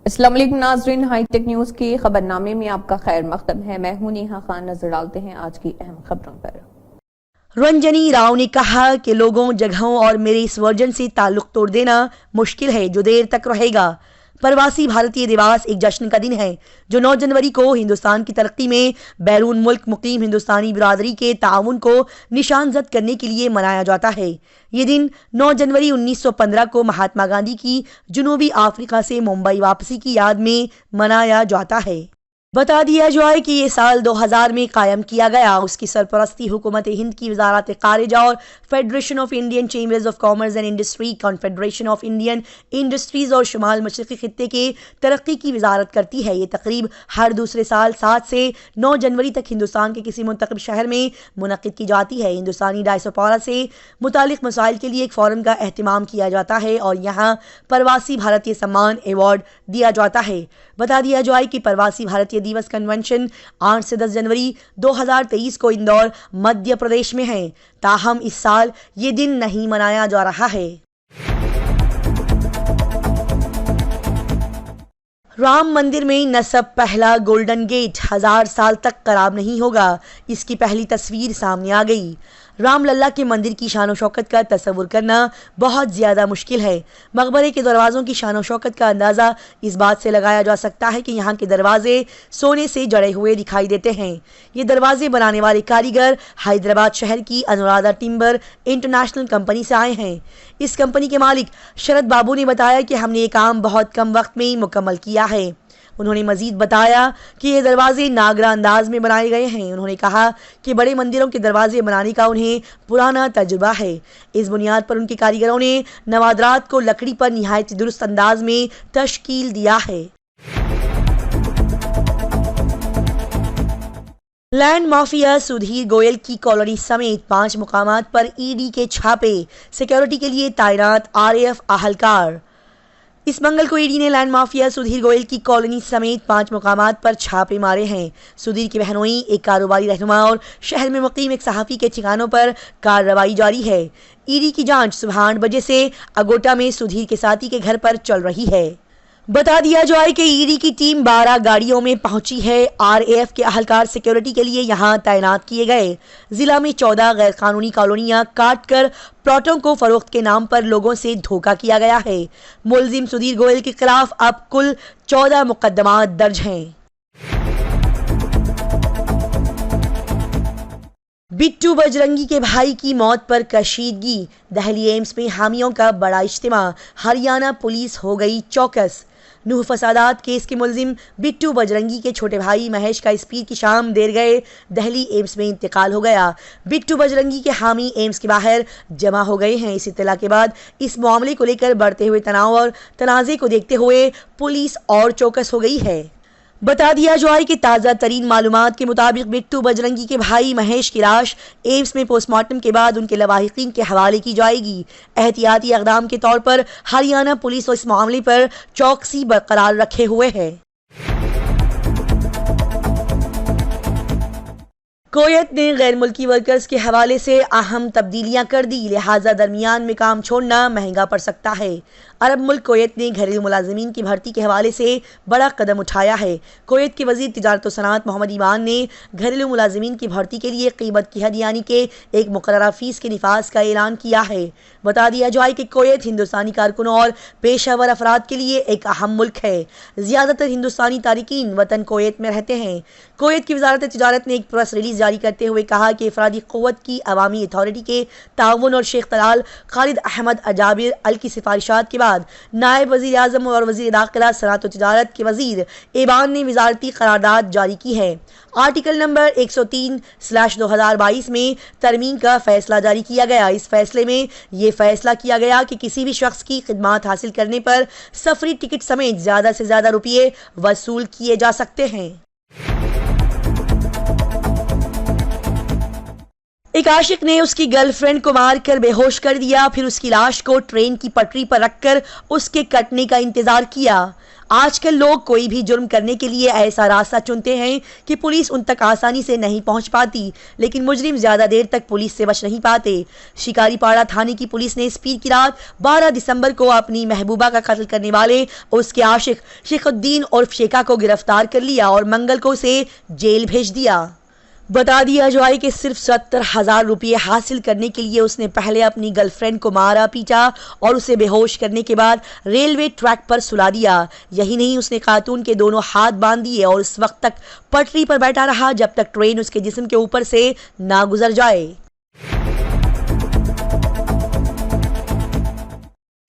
अस्सलाम वालेकुम नाज़रीन, हाईटेक न्यूज़ की खबरनामे में आपका खैर मकदम है। मैं हूं नेहा खान। नजर डालते हैं आज की अहम खबरों पर। रंजनी राव ने कहा कि लोगों, जगहों और मेरे इस वर्जन से ताल्लुक तोड़ देना मुश्किल है जो देर तक रहेगा। प्रवासी भारतीय दिवस एक जश्न का दिन है जो 9 जनवरी को हिंदुस्तान की तरक्की में बैरून मुल्क मुकीम हिंदुस्तानी बिरादरी के ताउन को निशानजद करने के लिए मनाया जाता है। ये दिन 9 जनवरी 1915 को महात्मा गांधी की जनूबी अफ्रीका से मुंबई वापसी की याद में मनाया जाता है। बता दिया जाए कि ये साल 2000 में कायम किया गया। उसकी सरपरस्ती हुकूमत हिंद की वजारत खारिजा और federation of Indian chambers of commerce and industry, confederation of Indian industries और शुमाल मशरक़ी खित्ते के तरक्की की वजारत करती है। ये तकरीब हर दूसरे साल 7 से 9 जनवरी तक हिंदुस्तान के किसी मुंतखब शहर में मुनक़िद की जाती है। हिंदुस्तानी डायस्पोरा से मुतालिक मसाइल के लिए एक फोरम का एहतमाम किया जाता है और यहाँ प्रवासी भारतीय सम्मान अवार्ड दिया जाता है। बता दिया जाए कि प्रवासी भारतीय दिवस कन्वेंशन 8 से 10 जनवरी 2023 को इंदौर मध्य प्रदेश में है। ताहम इस साल ये दिन नहीं मनाया जा रहा है। राम मंदिर में नस्ब पहला गोल्डन गेट 1000 साल तक खराब नहीं होगा, इसकी पहली तस्वीर सामने आ गई। रामलल्ला के मंदिर की शान शौकत का तस्वुर करना बहुत ज़्यादा मुश्किल है। मकबरे के दरवाज़ों की शान शौकत का अंदाज़ा इस बात से लगाया जा सकता है कि यहाँ के दरवाजे सोने से जड़े हुए दिखाई देते हैं। ये दरवाजे बनाने वाले कारीगर हैदराबाद शहर की अनुराधा टिम्बर इंटरनेशनल कंपनी से आए हैं। इस कंपनी के मालिक शरद बाबू ने बताया कि हमने ये काम बहुत कम वक्त में ही मुकम्मल किया है। उन्होंने मजीद बताया कि ये दरवाजे नागरा अंदाज में बनाए गए हैं। उन्होंने कहा कि बड़े मंदिरों के दरवाजे बनाने का उन्हें पुराना तजुर्बा है। इस बुनियाद पर उनके कारीगरों ने नवादरात को लकड़ी पर निहायत दुरुस्त अंदाज में तश्कील दिया है। लैंड माफिया सुधीर गोयल की कॉलोनी समेत 5 मुकामात पर ईडी के छापे, सिक्योरिटी के लिए तैनात आरएएफ अहलकार। इस मंगल को ईडी ने लैंड माफिया सुधीर गोयल की कॉलोनी समेत 5 मुकामात पर छापे मारे हैं। सुधीर की बहनोई, एक कारोबारी रहनुमा और शहर में मुकीम एक सहाफ़ी के ठिकानों पर कार्रवाई जारी है। ईडी की जांच सुबह 8 बजे से अगोटा में सुधीर के साथी के घर पर चल रही है। बता दिया जाए कि ईडी की टीम 12 गाड़ियों में पहुंची है। आरएएफ के अहलकार सिक्योरिटी के लिए यहां तैनात किए गए। जिला में 14 गैर कानूनी कॉलोनियां काट कर प्लॉटों को फरोख्त के नाम पर लोगों से धोखा किया गया है। मुलजिम सुधीर गोयल के खिलाफ अब कुल 14 मुकदमा दर्ज हैं। बिट्टू बजरंगी के भाई की मौत पर कशीदगी, दिल्ली एम्स में हामियों का बड़ा इज्तिमा, हरियाणा पुलिस हो गई चौकस। नूह फसादात केस के मुलजिम बिट्टू बजरंगी के छोटे भाई महेश का इस पीर की शाम देर गए दिल्ली एम्स में इंतकाल हो गया। बिट्टू बजरंगी के हामी एम्स के बाहर जमा हो गए हैं। इस इत्तला के बाद इस मामले को लेकर बढ़ते हुए तनाव और तनाज़े को देखते हुए पुलिस और चौकस हो गई है। बता दिया जाए कि ताज़ा तरीन मालूमात के मुताबिक बिट्टू बजरंगी के भाई महेश की लाश एम्स में पोस्टमार्टम के बाद उनके लवाहिकीन के हवाले की जाएगी। एहतियाती इक़दाम के तौर पर हरियाणा पुलिस इस मामले पर चौकसी बरकरार रखे हुए है। कुवैत ने गैर मुल्की वर्कर्स के हवाले से अहम तब्दीलियां कर दी, लिहाजा दरमियान में काम छोड़ना महंगा पड़ सकता है। अरब मुल्क कुवैत ने घरेलू मुलाजिमीन की भर्ती के हवाले से बड़ा कदम उठाया है। कुवैत के वजीर तिजारत व सनात मोहम्मद ईमान ने घरेलू मुलाजिमीन की भर्ती के लिए कीमत की हद यानी कि एक मुकर्ररा फीस के निफाज का ऐलान किया है। बता दिया जाए कि कुवैत हिंदुस्तानी कारकुनों और पेशावर अफराद के लिए एक अहम मुल्क है। ज़्यादातर हिंदुस्तानी तारिकीन वतन कुवैत में रहते हैं। कुवैत की वजारत तिजारत ने एक प्रेस रिलीज जारी करते हुए कहा कि अफरादी क़ुव्वत की अवामी अथॉरिटी के ताउन और शेख तलाल खालिद अहमद अजाबिर अल की सिफारिशात के बाद नायब वज़ीर आज़म और वज़ीर दाखिला सनात व तिजारत के वज़ीर ईबान ने वजारती करारदाद जारी की है। आर्टिकल नंबर 103/2022 में तरमीम का फैसला जारी किया गया। इस फैसले में यह फैसला किया गया कि किसी भी शख्स की खिदमात हासिल करने पर सफरी टिकट समेत ज़्यादा से ज़्यादा रुपये वसूल किए जा सकते हैं। एक आशिक ने उसकी गर्लफ्रेंड को मारकर बेहोश कर दिया, फिर उसकी लाश को ट्रेन की पटरी पर रखकर उसके कटने का इंतजार किया। आजकल लोग कोई भी जुर्म करने के लिए ऐसा रास्ता चुनते हैं कि पुलिस उन तक आसानी से नहीं पहुंच पाती, लेकिन मुजरिम ज्यादा देर तक पुलिस से बच नहीं पाते। शिकारीपाड़ा थाने की पुलिस ने इस पीर की रात 12 दिसंबर को अपनी महबूबा का कत्ल करने वाले उसके आशिक शेखुद्दीन उर्फ शेखा को गिरफ्तार कर लिया और मंगल को उसे जेल भेज दिया। बता दिया जाए कि सिर्फ 70,000 रुपये हासिल करने के लिए उसने पहले अपनी गर्लफ्रेंड को मारा पीटा और उसे बेहोश करने के बाद रेलवे ट्रैक पर सुला दिया। यही नहीं, उसने खातून के दोनों हाथ बांध दिए और उस वक्त तक पटरी पर बैठा रहा जब तक ट्रेन उसके जिस्म के ऊपर से ना गुजर जाए।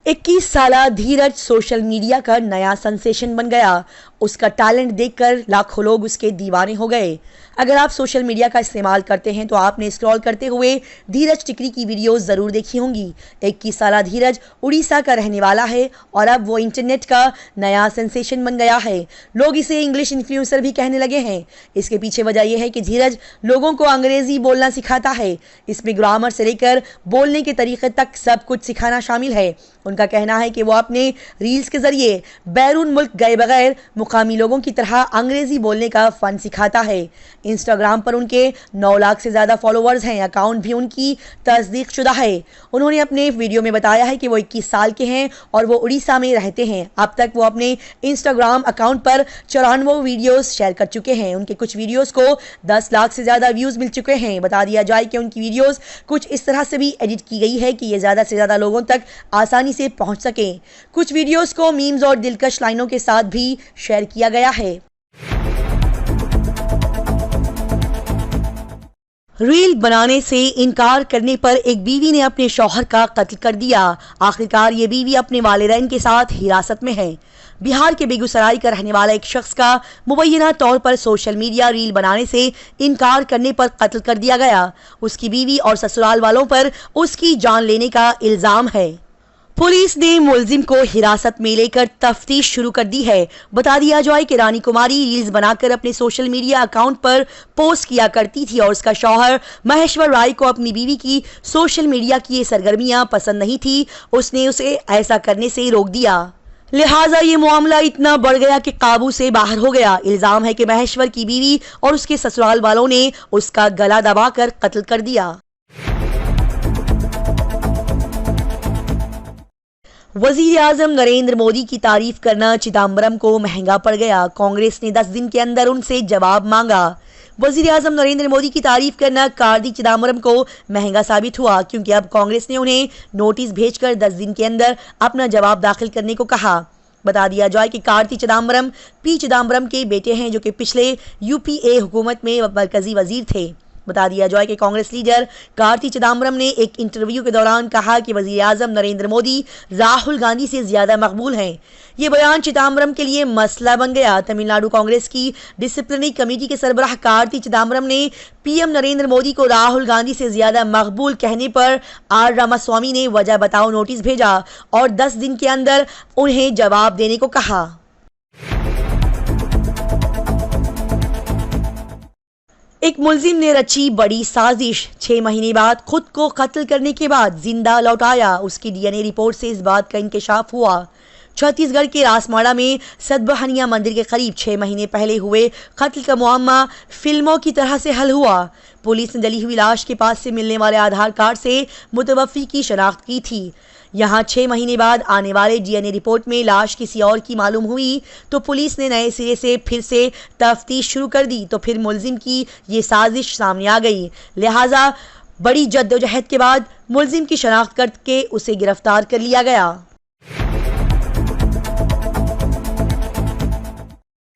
21 साला धीरज सोशल मीडिया का नया सेंसेशन बन गया। उसका टैलेंट देखकर लाखों लोग उसके दीवाने हो गए। अगर आप सोशल मीडिया का इस्तेमाल करते हैं तो आपने स्क्रॉल करते हुए धीरज टिकरी की वीडियोस जरूर देखी होंगी। 21 साला धीरज उड़ीसा का रहने वाला है और अब वो इंटरनेट का नया सेंसेशन बन गया है। लोग इसे इंग्लिश इन्फ्लुएंसर भी कहने लगे हैं। इसके पीछे वजह यह है कि धीरज लोगों को अंग्रेजी बोलना सिखाता है। इसमें ग्रामर से लेकर बोलने के तरीके तक सब कुछ सिखाना शामिल है। उनका कहना है कि वो अपने रील्स के जरिए बैरून मुल्क गए बगैर मुकामी लोगों की तरह अंग्रेजी बोलने का फन सिखाता है। इंस्टाग्राम पर उनके 9 लाख से ज़्यादा फॉलोअर्स हैं। अकाउंट भी उनकी तस्दीक शुदा है। उन्होंने अपने वीडियो में बताया है कि वो 21 साल के हैं और वो उड़ीसा में रहते हैं। अब तक वो अपने इंस्टाग्राम अकाउंट पर 94 वीडियोस शेयर कर चुके हैं। उनके कुछ वीडियोस को 10 लाख से ज़्यादा व्यूज़ मिल चुके हैं। बता दिया जाए कि उनकी वीडियोस कुछ इस तरह से भी एडिट की गई है कि ये ज़्यादा से ज़्यादा लोगों तक आसानी से पहुँच सकें। कुछ वीडियोस को मीम्स और दिलकश लाइनों के साथ भी शेयर किया गया है। रील बनाने से इनकार करने पर एक बीवी ने अपने शौहर का कत्ल कर दिया। आखिरकार ये बीवी अपने वालिदैन के साथ हिरासत में है। बिहार के बेगूसराय का रहने वाला एक शख्स का मुबैना तौर पर सोशल मीडिया रील बनाने से इनकार करने पर कत्ल कर दिया गया। उसकी बीवी और ससुराल वालों पर उसकी जान लेने का इल्जाम है। पुलिस ने मुलजिम को हिरासत में लेकर तफ्तीश शुरू कर दी है। बता दिया जाए कि रानी कुमारी रील्स बनाकर अपने सोशल मीडिया अकाउंट पर पोस्ट किया करती थी और उसका शौहर महेश्वर राय को अपनी बीवी की सोशल मीडिया की ये सरगर्मियां पसंद नहीं थी। उसने उसे ऐसा करने से रोक दिया। लिहाजा ये मामला इतना बढ़ गया कि काबू से बाहर हो गया। इल्जाम है कि महेश्वर की बीवी और उसके ससुराल वालों ने उसका गला दबाकर कत्ल कर दिया। वजीर आजम नरेंद्र मोदी की तारीफ करना चिदम्बरम को महंगा पड़ गया। कांग्रेस ने 10 दिन के अंदर उनसे जवाब मांगा। वजीर आजम नरेंद्र मोदी की तारीफ करना कार्ति चिदम्बरम को महंगा साबित हुआ, क्योंकि अब कांग्रेस ने उन्हें नोटिस भेजकर 10 दिन के अंदर अपना जवाब दाखिल करने को कहा। बता दिया जाए कि कार्ति चिदम्बरम पी चिदम्बरम के बेटे हैं, जो कि पिछले यूपीए हुकूमत में मरकजी वजीर थे। बता दिया जाए कि कांग्रेस लीडर कार्ति चिदम्बरम ने एक इंटरव्यू के दौरान कहा कि वजीर आजम नरेंद्र मोदी राहुल गांधी से ज्यादा मकबूल हैं। ये बयान चिदम्बरम के लिए मसला बन गया। तमिलनाडु कांग्रेस की डिसिप्लिनरी कमेटी के सरबराह कार्ति चिदम्बरम ने पीएम नरेंद्र मोदी को राहुल गांधी से ज्यादा मकबूल कहने पर आर रामास्वामी ने वजह बताओ नोटिस भेजा और 10 दिन के अंदर उन्हें जवाब देने को कहा। एक मुलजिम ने रची बड़ी साजिश। 6 महीने बाद खुद को कत्ल करने के बाद जिंदा लौटाया। उसकी डीएनए रिपोर्ट से इस बात का इंकशाफ हुआ। छत्तीसगढ़ के रासमाड़ा में सदबहनिया मंदिर के करीब 6 महीने पहले हुए कत्ल का मुअम्मा फिल्मों की तरह से हल हुआ। पुलिस ने जली हुई लाश के पास से मिलने वाले आधार कार्ड से मुतवफ़ी की शनाख्त की थी। यहाँ 6 महीने बाद आने वाले डीएनए रिपोर्ट में लाश किसी और की मालूम हुई तो पुलिस ने नए सिरे से फिर से तफ्तीश शुरू कर दी। तो फिर मुलजिम की ये साजिश सामने आ गई। लिहाजा बड़ी जद्दोजहद के बाद मुलजिम की शनाख्त करके उसे गिरफ्तार कर लिया गया।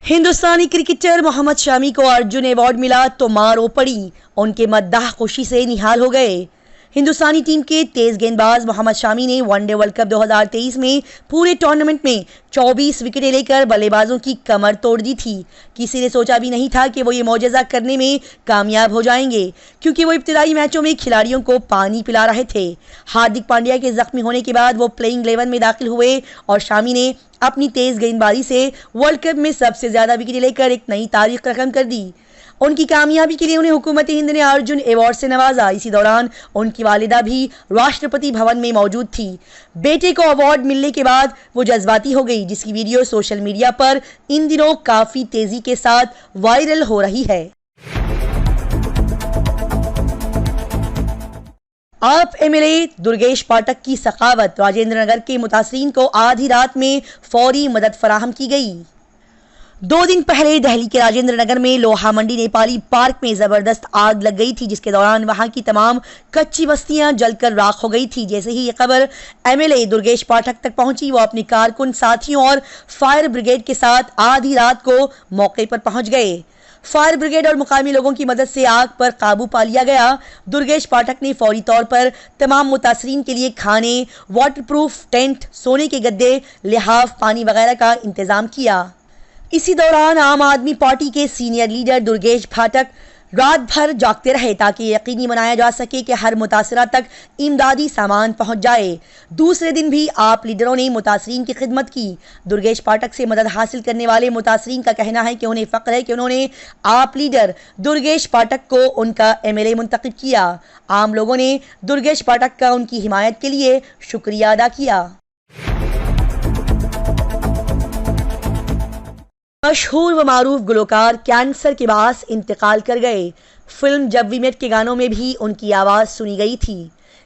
हिंदुस्तानी क्रिकेटर मोहम्मद शमी को अर्जुन अवार्ड मिला तो मारो पड़ी। उनके मद्दाह खुशी से निहाल हो गए। हिंदुस्तानी टीम के तेज गेंदबाज मोहम्मद शमी ने वनडे वर्ल्ड कप 2023 में पूरे टूर्नामेंट में 24 विकेटें लेकर बल्लेबाजों की कमर तोड़ दी थी। किसी ने सोचा भी नहीं था कि वो ये मौजज़ा करने में कामयाब हो जाएंगे, क्योंकि वो इब्तिदाई मैचों में खिलाड़ियों को पानी पिला रहे थे। हार्दिक पांड्या के जख्मी होने के बाद वो प्लेइंग 11 में दाखिल हुए और शमी ने अपनी तेज गेंदबाजी से वर्ल्ड कप में सबसे ज्यादा विकेटें लेकर एक नई तारीख रकम कर दी। उनकी कामयाबी के लिए उन्हें हुकूमत हिंद ने अर्जुन अवार्ड से नवाजा। इसी दौरान उनकी वालिदा भी राष्ट्रपति भवन में मौजूद थी। बेटे को अवार्ड मिलने के बाद वो जज्बाती हो गई, जिसकी वीडियो सोशल मीडिया पर इन दिनों काफी तेजी के साथ वायरल हो रही है। आप एमएलए दुर्गेश पाठक की सखावत, राजेंद्र नगर के मुतासरीन को आधी रात में फौरी मदद फराहम की गई। 2 दिन पहले दिल्ली के राजेंद्र नगर में लोहा मंडी नेपाली पार्क में जबरदस्त आग लग गई थी, जिसके दौरान वहां की तमाम कच्ची बस्तियां जलकर राख हो गई थी। जैसे ही ये खबर एमएलए दुर्गेश पाठक तक पहुंची, वो अपने कारकुन साथियों और फायर ब्रिगेड के साथ आधी रात को मौके पर पहुंच गए। फायर ब्रिगेड और मुकामी लोगों की मदद से आग पर काबू पा लिया गया। दुर्गेश पाठक ने फौरी तौर पर तमाम मुतासरीन के लिए खाने, वाटरप्रूफ टेंट, सोने के गद्दे, लिहाफ, पानी वगैरह का इंतजाम किया। इसी दौरान आम आदमी पार्टी के सीनियर लीडर दुर्गेश पाठक रात भर जागते रहे ताकि यकीनी बनाया जा सके कि हर मुतासरा तक इमदादी सामान पहुंच जाए। दूसरे दिन भी आप लीडरों ने मुतासरीन की खिदमत की। दुर्गेश पाठक से मदद हासिल करने वाले मुतासरीन का कहना है कि उन्हें फख्र है कि उन्होंने आप लीडर दुर्गेश पाठक को उनका एमएलए मुंतखब किया। आम लोगों ने दुर्गेश पाठक का उनकी हिमायत के लिए शुक्रिया अदा किया। मशहूर व मारूफ गुलकार कैंसर के बायस इंतकाल कर गए। फिल्म जब वी मेट के गानों में भी उनकी आवाज़ सुनी गई थी।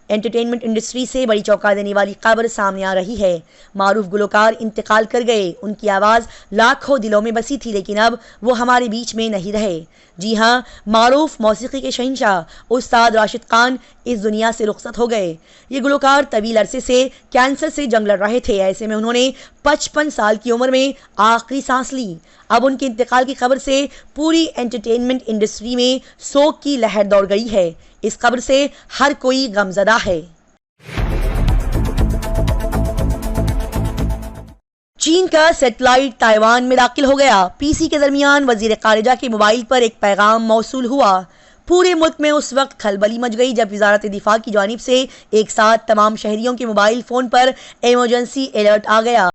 एंटरटेनमेंट इंडस्ट्री से बड़ी चौंका देने वाली खबर सामने आ रही है। मारूफ गुलकार इंतकाल कर गए। उनकी आवाज़ लाखों दिलों में बसी थी, लेकिन अब वो हमारे बीच में नहीं रहे। जी हाँ, मारूफ मौसीकी के शहंशाह उस्ताद राशिद खान इस दुनिया से रुखसत हो गए। ये गुलकार तवील अरसे से कैंसर से जंग लड़ रहे थे। ऐसे में उन्होंने 55 साल की उम्र में आखिरी सांस ली। अब उनके इंतकाल की खबर से पूरी एंटरटेनमेंट इंडस्ट्री में शोक की लहर दौड़ गई है। इस खबर से हर कोई गमजदा है। चीन का सैटेलाइट ताइवान में दाखिल हो गया। पीसी के दरमियान वजीर खारिजा के मोबाइल पर एक पैगाम मौसूल हुआ। पूरे मुल्क में उस वक्त खलबली मच गई जब वजारत दिफा की जानिब से एक साथ तमाम शहरियों के मोबाइल फोन पर इमरजेंसी अलर्ट आ गया।